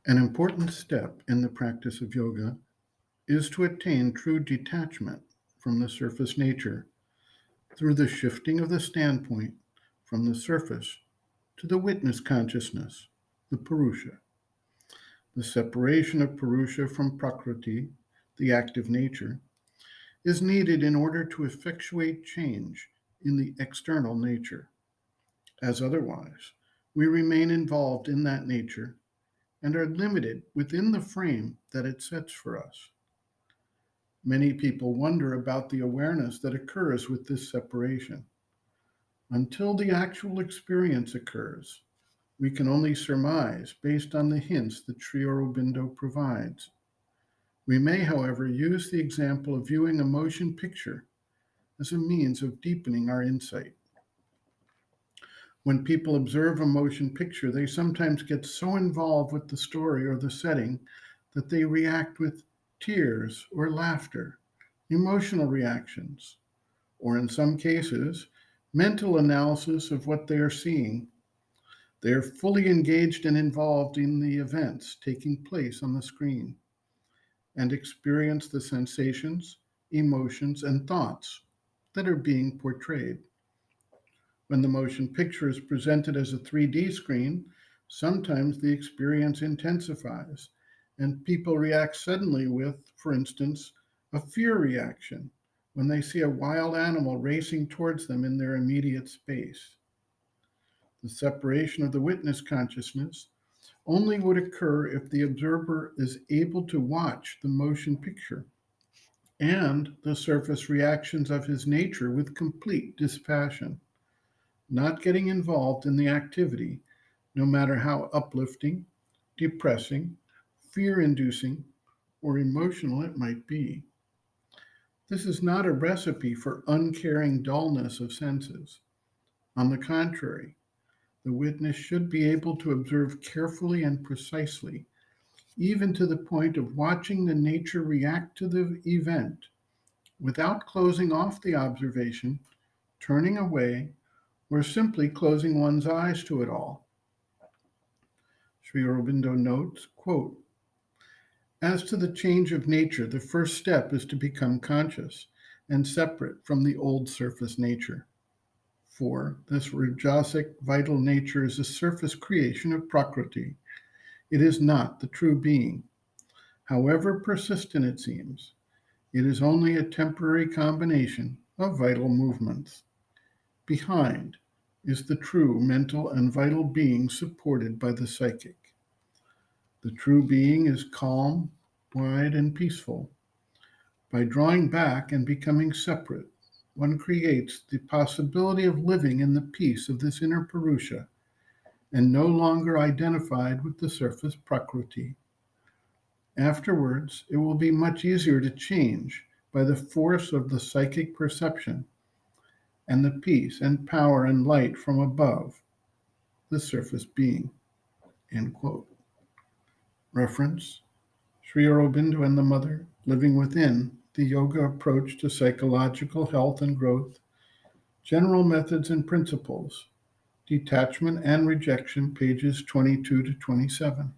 An important step in the practice of yoga is to attain true detachment from the surface nature through the shifting of the standpoint from the surface to the witness consciousness, the Purusha. The separation of Purusha from Prakriti, the active nature, is needed in order to effectuate change in the external nature. As otherwise, we remain involved in that nature and are limited within the frame that it sets for us. Many people wonder about the awareness that occurs with this separation. Until the actual experience occurs, we can only surmise based on the hints that Sri Aurobindo provides. We may, however, use the example of viewing a motion picture as a means of deepening our insight. When people observe a motion picture, they sometimes get so involved with the story or the setting that they react with tears or laughter, emotional reactions, or in some cases, mental analysis of what they are seeing. They are fully engaged and involved in the events taking place on the screen and experience the sensations, emotions, and thoughts that are being portrayed. When the motion picture is presented as a 3D screen, sometimes the experience intensifies and people react suddenly with, for instance, a fear reaction when they see a wild animal racing towards them in their immediate space. The separation of the witness consciousness only would occur if the observer is able to watch the motion picture and the surface reactions of his nature with complete dispassion, not getting involved in the activity, no matter how uplifting, depressing, fear inducing, or emotional it might be. This is not a recipe for uncaring dullness of senses. On the contrary, the witness should be able to observe carefully and precisely, even to the point of watching the nature react to the event without closing off the observation, turning away, or simply closing one's eyes to it all. Sri Aurobindo notes, quote, "As to the change of nature, the first step is to become conscious and separate from the old surface nature. For this Rajasic vital nature is a surface creation of Prakriti. It is not the true being. However persistent it seems, it is only a temporary combination of vital movements. Behind is the true mental and vital being supported by the psychic. The true being is calm, wide, and peaceful. By drawing back and becoming separate, one creates the possibility of living in the peace of this inner Purusha and no longer identified with the surface Prakriti. Afterwards, it will be much easier to change by the force of the psychic perception and the peace and power and light from above, the surface being." End quote. Reference, Sri Aurobindo and the Mother, Living Within, the Yoga Approach to Psychological Health and Growth, General Methods and Principles, Detachment and Rejection, pages 22 to 27.